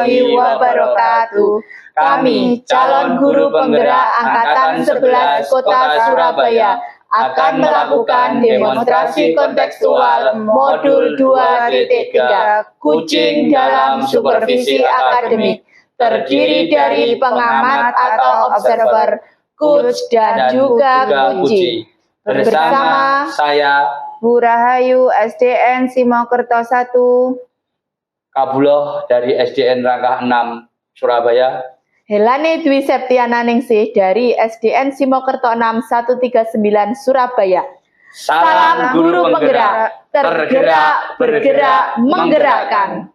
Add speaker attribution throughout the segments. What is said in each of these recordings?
Speaker 1: warahmatullahi wabarakatuh. Kami, calon guru penggerak Angkatan 11 Kota Surabaya, akan melakukan demonstrasi kontekstual modul 2.3 Kucing dalam supervisi akademik, terdiri dari pengamat atau observer, coach, dan juga kunci. Bersama saya,
Speaker 2: Bu Rahayu, SDN Simokerto 1,
Speaker 1: Kabuloh dari SDN Rangkah 6 Surabaya,
Speaker 3: Helani Dwi Septiana Ningsih dari SDN Simokerto 6 139 Surabaya.
Speaker 1: Salam guru penggerak, tergerak, bergerak, menggerakkan.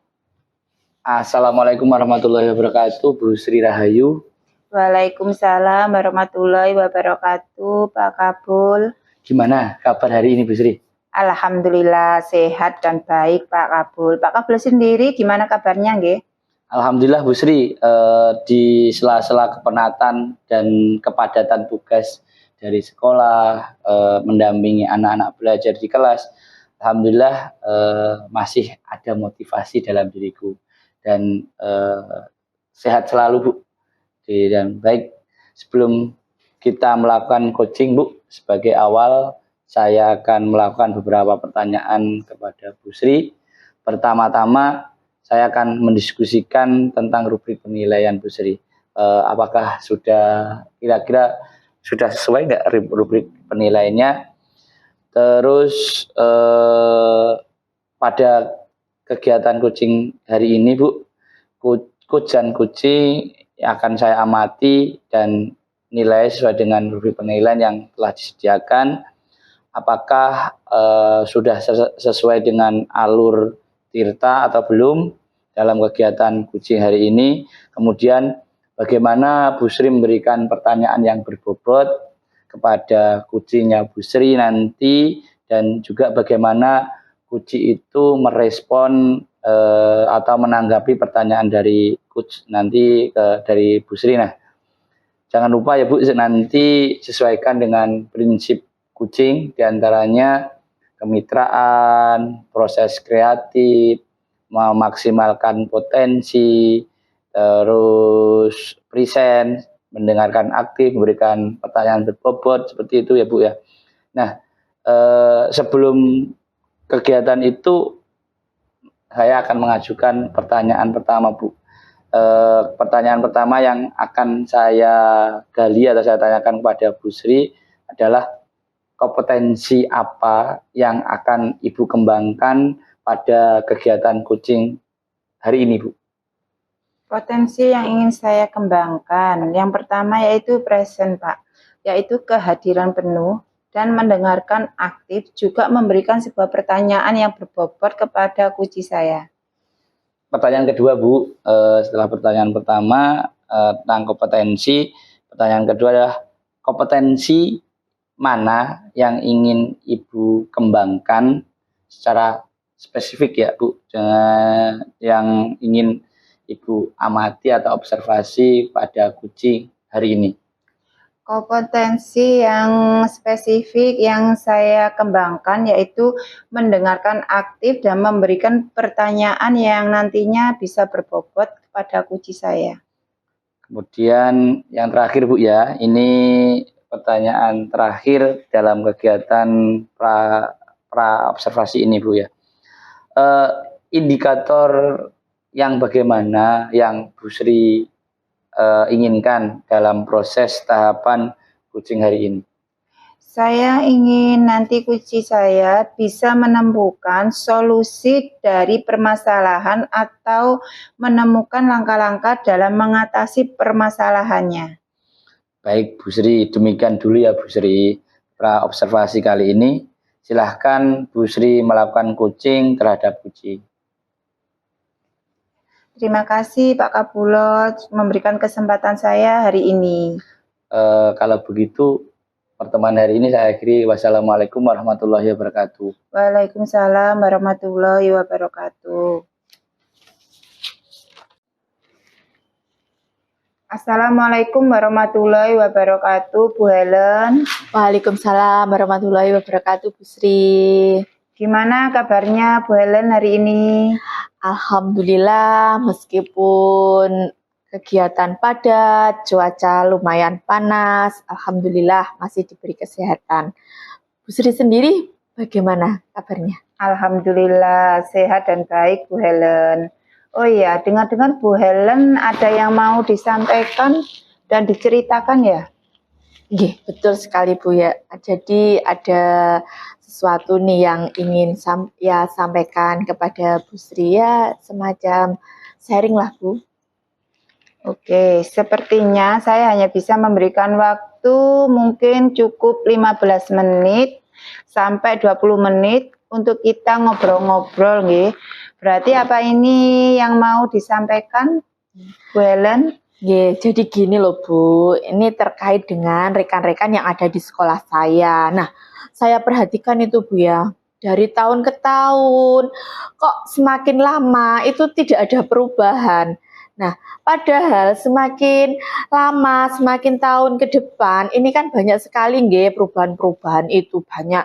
Speaker 1: Assalamualaikum warahmatullahi wabarakatuh, Bu Sri Rahayu.
Speaker 2: Waalaikumsalam warahmatullahi wabarakatuh, Pak Kabul.
Speaker 1: Gimana kabar hari ini, Bu Sri?
Speaker 2: Alhamdulillah sehat dan baik, Pak Kabul. Pak Kabul sendiri gimana kabarnya, nggih?
Speaker 1: Alhamdulillah, Bu Sri, di sela-sela kepenatan dan kepadatan tugas dari sekolah, mendampingi anak-anak belajar di kelas, alhamdulillah masih ada motivasi dalam diriku dan sehat selalu, Bu. Dan baik, sebelum kita melakukan coaching, Bu, sebagai awal saya akan melakukan beberapa pertanyaan kepada Bu Sri. Pertama-tama saya akan mendiskusikan tentang rubrik penilaian, Bu Sri. Apakah kira-kira sudah sesuai nggak rubrik penilaiannya? Terus pada kegiatan coaching hari ini, Bu, coach dan coaching akan saya amati dan nilai sesuai dengan rubrik penilaian yang telah disediakan. Apakah sudah sesuai dengan alur Tirta atau belum dalam kegiatan coaching hari ini. Kemudian bagaimana Bu Sri memberikan pertanyaan yang berbobot kepada coachingnya Bu Sri nanti, dan juga bagaimana coaching itu merespon atau menanggapi pertanyaan dari coach nanti dari Bu Sri. Nah, jangan lupa ya, Bu, nanti sesuaikan dengan prinsip coaching, diantaranya kemitraan, proses kreatif, memaksimalkan potensi, terus present, mendengarkan aktif, memberikan pertanyaan berbobot, seperti itu ya, Bu ya. Nah, sebelum kegiatan itu saya akan mengajukan pertanyaan pertama, Bu. Pertanyaan pertama yang akan saya gali atau saya tanyakan kepada Bu Sri adalah kompetensi apa yang akan Ibu kembangkan pada kegiatan coaching hari ini, Bu?
Speaker 2: Potensi yang ingin saya kembangkan, yang pertama yaitu present, Pak, yaitu kehadiran penuh dan mendengarkan aktif, juga memberikan sebuah pertanyaan yang berbobot kepada coach saya.
Speaker 1: Pertanyaan kedua, Bu, setelah pertanyaan pertama tentang kompetensi, pertanyaan kedua adalah kompetensi mana yang ingin Ibu kembangkan secara spesifik ya, Bu, yang ingin Ibu amati atau observasi pada coaching hari ini.
Speaker 2: Kompetensi yang spesifik yang saya kembangkan yaitu mendengarkan aktif dan memberikan pertanyaan yang nantinya bisa berbobot kepada coach saya.
Speaker 1: Kemudian yang terakhir, Bu ya, ini pertanyaan terakhir dalam kegiatan pra observasi ini, Bu ya. Indikator yang bagaimana yang Bu Sri inginkan dalam proses tahapan coaching hari ini?
Speaker 2: Saya ingin nanti coach saya bisa menemukan solusi dari permasalahan atau menemukan langkah-langkah dalam mengatasi permasalahannya.
Speaker 1: Baik, Bu Sri, demikian dulu ya, Bu Sri, pra observasi kali ini. Silahkan Bu Sri melakukan coaching terhadap coaching.
Speaker 2: Terima kasih Pak Kabulot memberikan kesempatan saya hari ini.
Speaker 1: Kalau begitu, pertemuan hari ini saya akhiri. Wassalamualaikum warahmatullahi wabarakatuh.
Speaker 2: Waalaikumsalam warahmatullahi wabarakatuh. Assalamualaikum warahmatullahi wabarakatuh, Bu Helen.
Speaker 3: Waalaikumsalam warahmatullahi wabarakatuh, Bu Sri.
Speaker 2: Gimana kabarnya Bu Helen hari ini?
Speaker 3: Alhamdulillah, meskipun kegiatan padat, cuaca lumayan panas, alhamdulillah masih diberi kesehatan. Bu Sri sendiri bagaimana kabarnya?
Speaker 2: Alhamdulillah sehat dan baik Bu Helen. Oh iya, dengar-dengar Bu Helen ada yang mau disampaikan dan diceritakan ya?
Speaker 3: Nggih, betul sekali Bu ya. Jadi ada sesuatu nih yang ingin sampaikan kepada Bu Sri ya, semacam sharing lah Bu.
Speaker 2: Oke, sepertinya saya hanya bisa memberikan waktu mungkin cukup 15 menit sampai 20 menit untuk kita ngobrol-ngobrol nggih. Berarti apa ini yang mau disampaikan Bu Helen?
Speaker 3: Jadi gini loh Bu, ini terkait dengan rekan-rekan yang ada di sekolah saya. Nah, saya perhatikan itu Bu ya, dari tahun ke tahun, kok semakin lama itu tidak ada perubahan. Nah, padahal semakin lama, semakin tahun ke depan, ini kan banyak sekali nggih perubahan-perubahan itu banyak.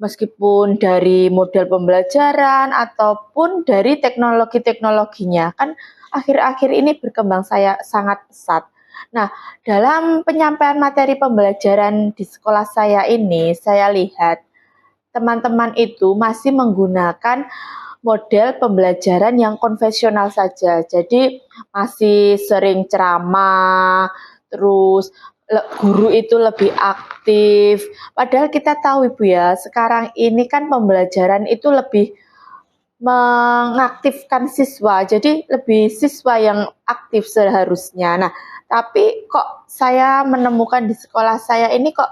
Speaker 3: Meskipun dari model pembelajaran ataupun dari teknologi-teknologinya, kan akhir-akhir ini berkembang sangat pesat. Nah, dalam penyampaian materi pembelajaran di sekolah saya ini, saya lihat teman-teman itu masih menggunakan model pembelajaran yang konvensional saja. Jadi masih sering ceramah, terus guru itu lebih aktif. Padahal kita tahu Ibu ya, sekarang ini kan pembelajaran itu lebih mengaktifkan siswa, jadi lebih siswa yang aktif seharusnya. Nah, tapi kok saya menemukan di sekolah saya ini kok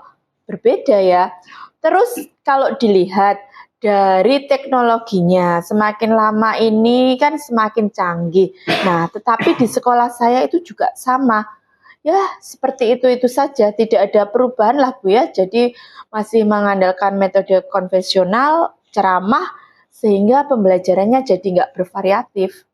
Speaker 3: berbeda ya. Terus kalau dilihat dari teknologinya, semakin lama ini kan semakin canggih. Nah, tetapi di sekolah saya itu juga sama. Ya, seperti itu saja, tidak ada perubahan lah Bu ya. Jadi masih mengandalkan metode konvensional, ceramah, sehingga pembelajarannya jadi nggak bervariatif.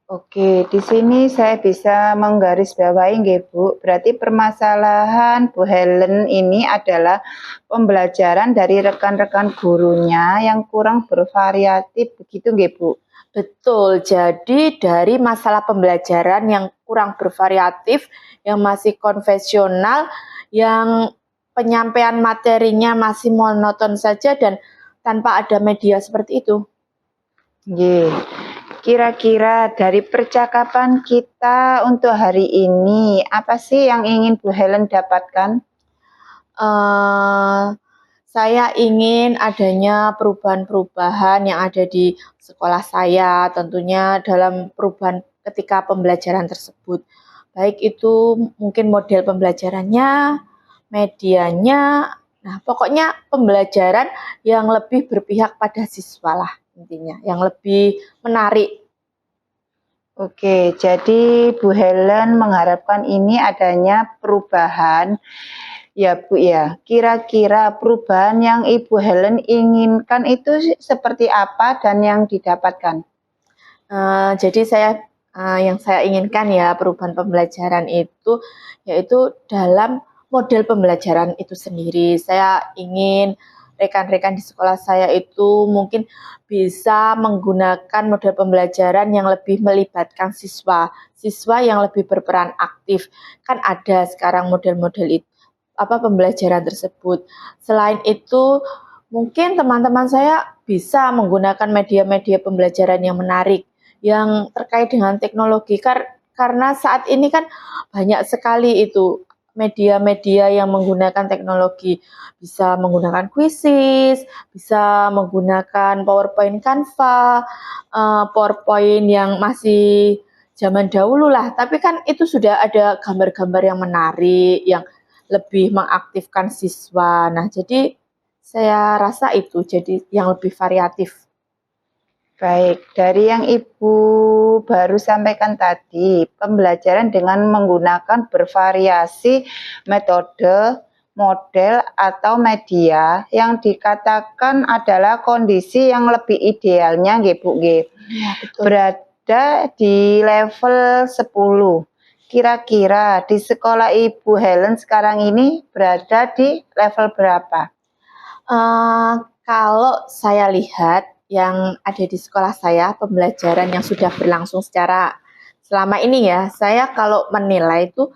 Speaker 2: Oke, di sini saya bisa menggarisbawahi nggih Bu. Berarti permasalahan Bu Helen ini adalah pembelajaran dari rekan-rekan gurunya yang kurang bervariatif, begitu nggih Bu?
Speaker 3: Betul, jadi dari masalah pembelajaran yang kurang bervariatif, yang masih konvensional, yang penyampaian materinya masih monoton saja dan tanpa ada media seperti itu.
Speaker 2: Nggih. Kira-kira dari percakapan kita untuk hari ini, apa sih yang ingin Bu Helen dapatkan?
Speaker 3: Saya ingin adanya perubahan-perubahan yang ada di sekolah saya, tentunya dalam perubahan ketika pembelajaran tersebut. Baik itu mungkin model pembelajarannya, medianya, nah pokoknya pembelajaran yang lebih berpihak pada siswa lah intinya, yang lebih menarik.
Speaker 2: Oke, jadi Bu Helen mengharapkan ini adanya perubahan. Ya Bu ya, kira-kira perubahan yang Ibu Helen inginkan itu seperti apa dan yang didapatkan?
Speaker 3: Jadi yang saya inginkan ya perubahan pembelajaran itu yaitu dalam model pembelajaran itu sendiri. Saya ingin rekan-rekan di sekolah saya itu mungkin bisa menggunakan model pembelajaran yang lebih melibatkan siswa yang lebih berperan aktif. Kan ada sekarang model-model itu pembelajaran tersebut. Selain itu, mungkin teman-teman saya bisa menggunakan media-media pembelajaran yang menarik, yang terkait dengan teknologi, karena saat ini kan banyak sekali itu media-media yang menggunakan teknologi, bisa menggunakan Quizizz, bisa menggunakan PowerPoint Canva, PowerPoint yang masih zaman dahulu lah, tapi kan itu sudah ada gambar-gambar yang menarik, yang lebih mengaktifkan siswa. Nah, jadi saya rasa itu jadi yang lebih variatif.
Speaker 2: Baik, dari yang Ibu baru sampaikan tadi, pembelajaran dengan menggunakan bervariasi metode, model, atau media yang dikatakan adalah kondisi yang lebih idealnya, nggih Bu, nggih.
Speaker 3: Ya, betul.
Speaker 2: Berada di level 10. Kira-kira di sekolah Ibu Helen sekarang ini berada di level berapa?
Speaker 3: Kalau saya lihat yang ada di sekolah saya, pembelajaran yang sudah berlangsung secara selama ini ya, saya kalau menilai itu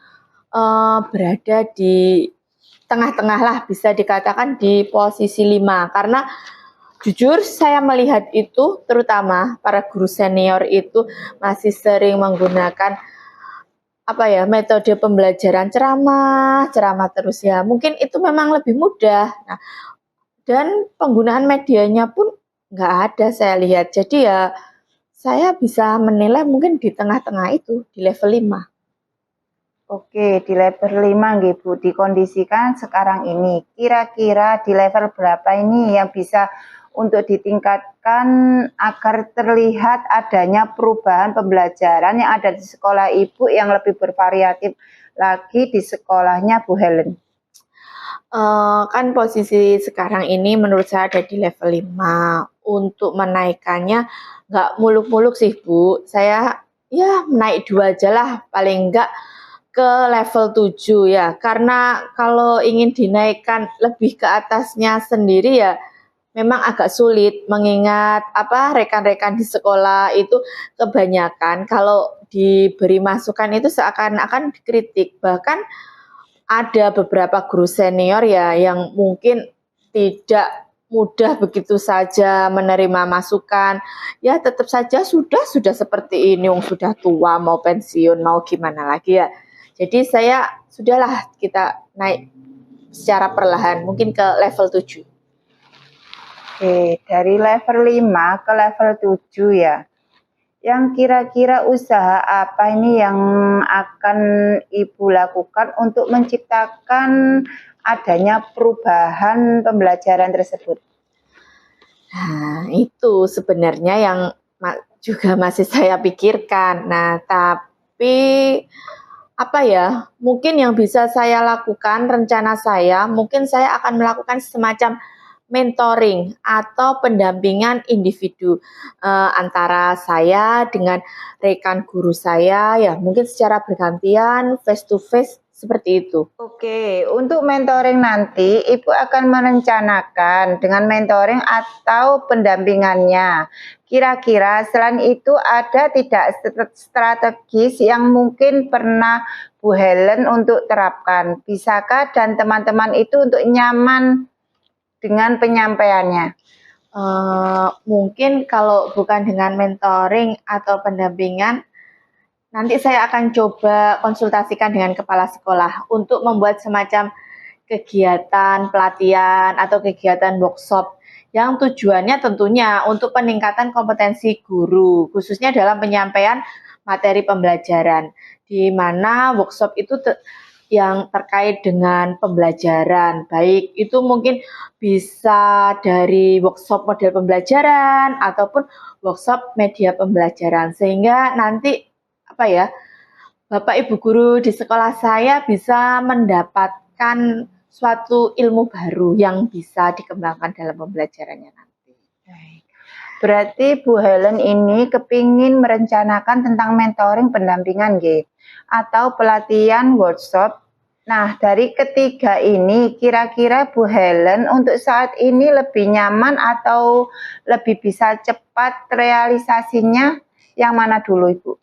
Speaker 3: berada di tengah-tengah lah, bisa dikatakan di posisi 5, karena jujur saya melihat itu terutama para guru senior itu masih sering menggunakan metode pembelajaran ceramah terus ya. Mungkin itu memang lebih mudah. Nah, dan penggunaan medianya pun nggak ada saya lihat. Jadi ya saya bisa menilai mungkin di tengah-tengah itu, di level 5.
Speaker 2: Oke, di level 5 nggih Bu, dikondisikan sekarang ini. Kira-kira di level berapa ini yang bisa untuk ditingkatkan agar terlihat adanya perubahan pembelajaran yang ada di sekolah Ibu yang lebih bervariatif lagi di sekolahnya Bu Helen?
Speaker 3: Kan posisi sekarang ini menurut saya ada di level 5. Untuk menaikkannya nggak muluk-muluk sih Bu. Saya ya naik 2 aja lah, paling enggak ke level 7 ya. Karena kalau ingin dinaikkan lebih ke atasnya sendiri ya memang agak sulit, mengingat rekan-rekan di sekolah itu kebanyakan kalau diberi masukan itu seakan-akan dikritik. Bahkan ada beberapa guru senior ya yang mungkin tidak mudah begitu saja menerima masukan. Ya tetap saja sudah seperti ini, sudah tua, mau pensiun, mau gimana lagi ya. Jadi saya sudahlah, kita naik secara perlahan mungkin ke level 7.
Speaker 2: Oke, dari level 5 ke level 7 ya. Yang kira-kira usaha apa ini yang akan Ibu lakukan untuk menciptakan adanya perubahan pembelajaran tersebut?
Speaker 3: Nah, itu sebenarnya yang juga masih saya pikirkan. Nah, tapi mungkin yang bisa saya lakukan, rencana saya, mungkin saya akan melakukan semacam mentoring atau pendampingan individu antara saya dengan rekan guru saya ya, mungkin secara bergantian, face to face, seperti itu.
Speaker 2: Oke, untuk mentoring nanti Ibu akan merencanakan dengan mentoring atau pendampingannya. Kira-kira selain itu ada tidak strategis yang mungkin pernah Bu Helen untuk terapkan? Bisakah dan teman-teman itu untuk nyaman dengan penyampaiannya?
Speaker 3: Mungkin kalau bukan dengan mentoring atau pendampingan, nanti saya akan coba konsultasikan dengan kepala sekolah untuk membuat semacam kegiatan pelatihan atau kegiatan workshop yang tujuannya tentunya untuk peningkatan kompetensi guru, khususnya dalam penyampaian materi pembelajaran, di mana workshop itu yang terkait dengan pembelajaran, baik itu mungkin bisa dari workshop model pembelajaran ataupun workshop media pembelajaran, sehingga nanti Bapak Ibu guru di sekolah saya bisa mendapatkan suatu ilmu baru yang bisa dikembangkan dalam pembelajarannya nanti.
Speaker 2: Berarti Bu Helen ini kepingin merencanakan tentang mentoring pendampingan atau pelatihan workshop. Nah, dari ketiga ini kira-kira Bu Helen untuk saat ini lebih nyaman atau lebih bisa cepat realisasinya yang mana dulu Ibu?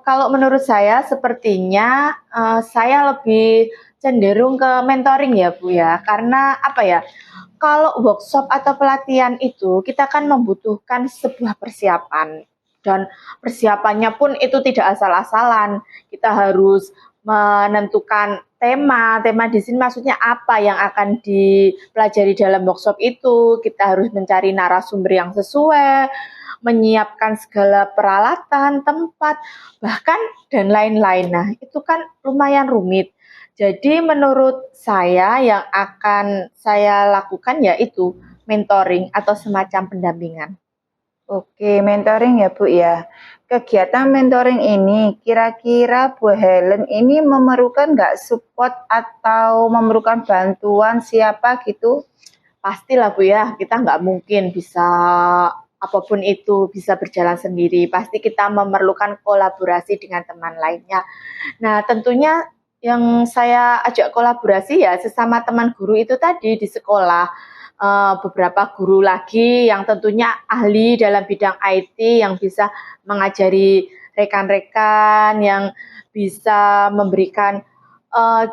Speaker 3: Kalau menurut saya sepertinya saya lebih cenderung ke mentoring ya Bu ya, karena kalau workshop atau pelatihan itu kita kan membutuhkan sebuah persiapan, dan persiapannya pun itu tidak asal-asalan. Kita harus menentukan tema di sini maksudnya apa yang akan dipelajari dalam workshop itu. Kita harus mencari narasumber yang sesuai, menyiapkan segala peralatan, tempat, bahkan dan lain-lain. Nah, itu kan lumayan rumit. Jadi menurut saya yang akan saya lakukan yaitu mentoring atau semacam pendampingan.
Speaker 2: Oke, mentoring ya Bu ya. Kegiatan mentoring ini kira-kira Bu Helen ini memerlukan nggak support atau memerlukan bantuan siapa gitu?
Speaker 3: Pastilah Bu ya, kita nggak mungkin bisa apapun itu bisa berjalan sendiri. Pasti kita memerlukan kolaborasi dengan teman lainnya. Nah, tentunya yang saya ajak kolaborasi ya sesama teman guru itu tadi di sekolah. beberapa guru lagi yang tentunya ahli dalam bidang IT yang bisa mengajari rekan-rekan, yang bisa memberikan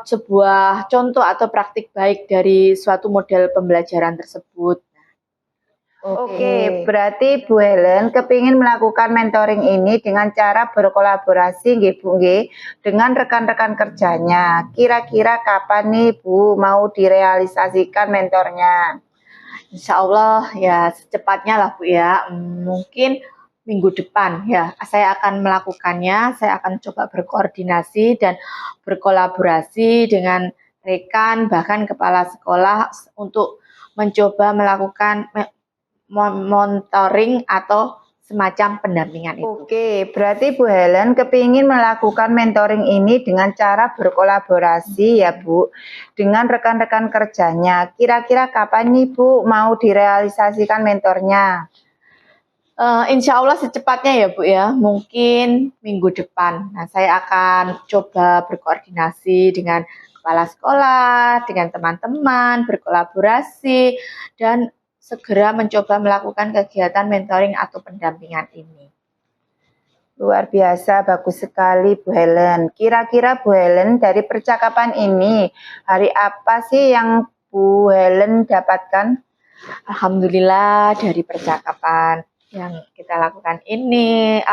Speaker 3: sebuah contoh atau praktik baik dari suatu model pembelajaran tersebut.
Speaker 2: Oke, berarti Bu Helen kepingin melakukan mentoring ini dengan cara berkolaborasi nggih Bu nggih dengan rekan-rekan kerjanya. Kira-kira kapan nih Bu mau direalisasikan mentornya?
Speaker 3: Insya Allah ya secepatnya lah Bu ya. Mungkin minggu depan ya saya akan melakukannya. Saya akan coba berkoordinasi dan berkolaborasi dengan rekan bahkan kepala sekolah untuk mencoba melakukan monitoring atau semacam pendampingan itu.
Speaker 2: Oke, berarti Bu Helen kepingin melakukan mentoring ini dengan cara berkolaborasi ya Bu, dengan rekan-rekan kerjanya. Kira-kira kapan nih Bu mau direalisasikan mentornya?
Speaker 3: Insya Allah secepatnya ya Bu ya, mungkin minggu depan. Nah, saya akan coba berkoordinasi dengan kepala sekolah, dengan teman-teman, berkolaborasi, dan segera mencoba melakukan kegiatan mentoring atau pendampingan ini.
Speaker 2: Luar biasa, bagus sekali Bu Helen. Kira-kira Bu Helen dari percakapan ini, hari apa sih yang Bu Helen dapatkan?
Speaker 3: Alhamdulillah dari percakapan yang kita lakukan ini,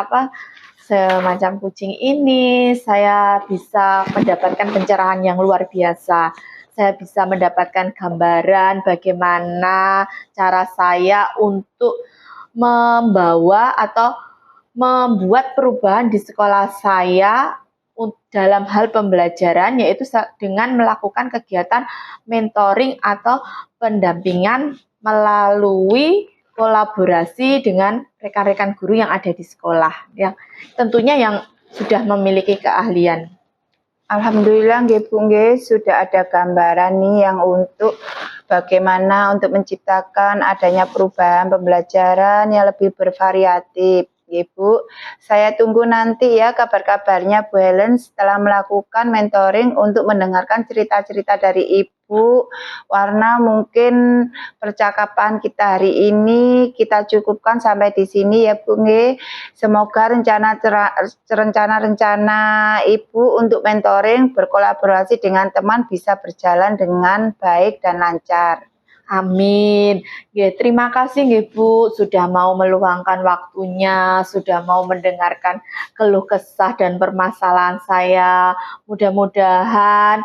Speaker 3: semacam kucing ini, saya bisa mendapatkan pencerahan yang luar biasa. Saya bisa mendapatkan gambaran bagaimana cara saya untuk membawa atau membuat perubahan di sekolah saya dalam hal pembelajaran, yaitu dengan melakukan kegiatan mentoring atau pendampingan melalui kolaborasi dengan rekan-rekan guru yang ada di sekolah, yang tentunya yang sudah memiliki keahlian.
Speaker 2: Alhamdulillah nggih Bu nggih sudah ada gambaran nih yang untuk bagaimana untuk menciptakan adanya perubahan pembelajaran yang lebih bervariatif. Nggih Bu, saya tunggu nanti ya kabar-kabarnya Bu Helen setelah melakukan mentoring untuk mendengarkan cerita-cerita dari Ibu. Warna mungkin percakapan kita hari ini kita cukupkan sampai di sini ya Bu nggih. Semoga rencana-rencana Ibu untuk mentoring berkolaborasi dengan teman bisa berjalan dengan baik dan lancar.
Speaker 3: Amin. Ya, terima kasih nggih Bu sudah mau meluangkan waktunya, sudah mau mendengarkan keluh kesah dan permasalahan saya. Mudah-mudahan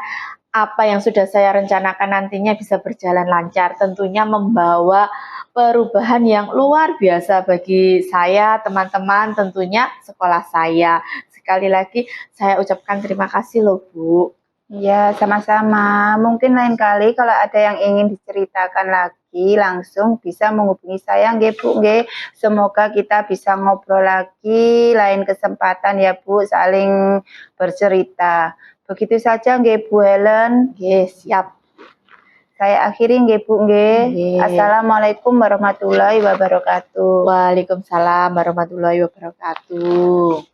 Speaker 3: apa yang sudah saya rencanakan nantinya bisa berjalan lancar, tentunya membawa perubahan yang luar biasa bagi saya, teman-teman, tentunya sekolah saya. Sekali lagi saya ucapkan terima kasih loh Bu.
Speaker 2: Ya, sama-sama. Mungkin lain kali kalau ada yang ingin diceritakan lagi, langsung bisa menghubungi saya, nggih Bu, nggih. Semoga kita bisa ngobrol lagi lain kesempatan ya Bu, saling bercerita. Begitu saja nggih Bu Helen.
Speaker 3: Nggih, siap.
Speaker 2: Saya akhiri nggih Bu, nggih. Assalamualaikum warahmatullahi wabarakatuh.
Speaker 3: Waalaikumsalam warahmatullahi wabarakatuh.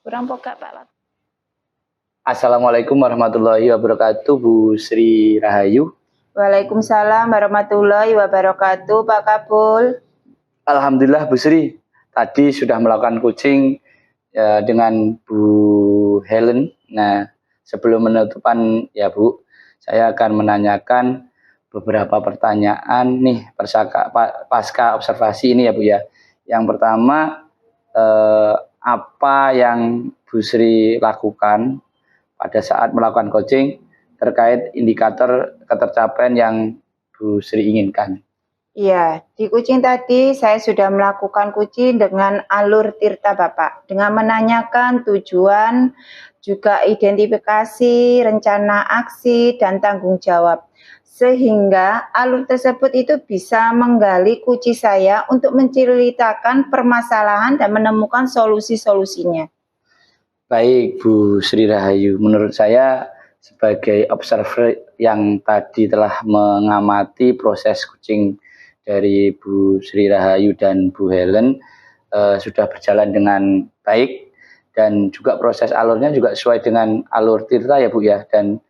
Speaker 2: Kurang pokok Pak.
Speaker 1: Assalamualaikum warahmatullahi wabarakatuh, Bu Sri Rahayu.
Speaker 2: Waalaikumsalam warahmatullahi wabarakatuh, Pak Kabul.
Speaker 1: Alhamdulillah Bu Sri, tadi sudah melakukan coaching dengan Bu Helen. Nah, sebelum penutupan ya Bu, saya akan menanyakan beberapa pertanyaan nih pasca observasi ini ya Bu ya. Yang pertama, apa yang Bu Sri lakukan pada saat melakukan coaching terkait indikator ketercapaian yang Bu Sri inginkan?
Speaker 2: Iya, di coaching tadi saya sudah melakukan coaching dengan alur tirta Bapak, dengan menanyakan tujuan, juga identifikasi, rencana aksi, dan tanggung jawab. Sehingga alur tersebut itu bisa menggali kunci saya untuk menceritakan permasalahan dan menemukan solusi-solusinya.
Speaker 1: Baik Bu Sri Rahayu, menurut saya sebagai observer yang tadi telah mengamati proses coaching dari Bu Sri Rahayu dan Bu Helen sudah berjalan dengan baik, dan juga proses alurnya juga sesuai dengan alur tirta ya Bu ya, dan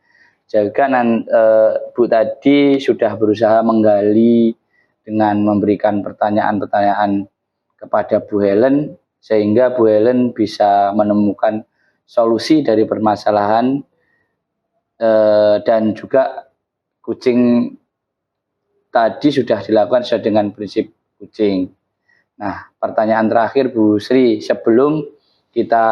Speaker 1: Bu tadi sudah berusaha menggali dengan memberikan pertanyaan-pertanyaan kepada Bu Helen, sehingga Bu Helen bisa menemukan solusi dari permasalahan, dan juga kucing tadi sudah dilakukan sesuai dengan prinsip kucing. Nah, pertanyaan terakhir Bu Sri sebelum kita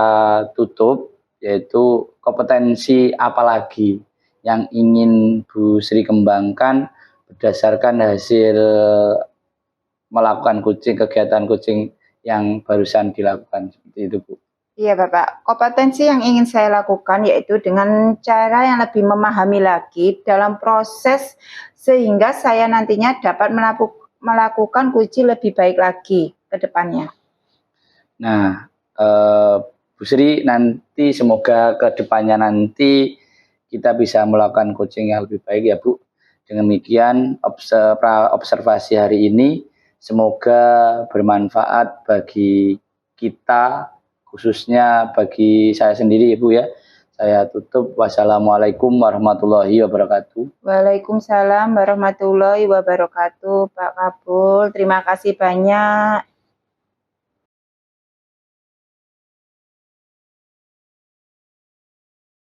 Speaker 1: tutup, yaitu kompetensi apa lagi yang ingin Bu Sri kembangkan berdasarkan hasil melakukan kegiatan kucing yang barusan dilakukan, seperti itu Bu.
Speaker 2: Iya Bapak, kompetensi yang ingin saya lakukan yaitu dengan cara yang lebih memahami lagi dalam proses sehingga saya nantinya dapat melakukan kucing lebih baik lagi ke depannya.
Speaker 1: Nah, Bu Sri, nanti semoga ke depannya nanti kita bisa melakukan coaching yang lebih baik ya Bu. Dengan demikian observasi hari ini semoga bermanfaat bagi kita, khususnya bagi saya sendiri Ibu ya. Saya tutup. Wassalamualaikum warahmatullahi wabarakatuh.
Speaker 2: Waalaikumsalam warahmatullahi wabarakatuh Pak Kabul. Terima kasih banyak.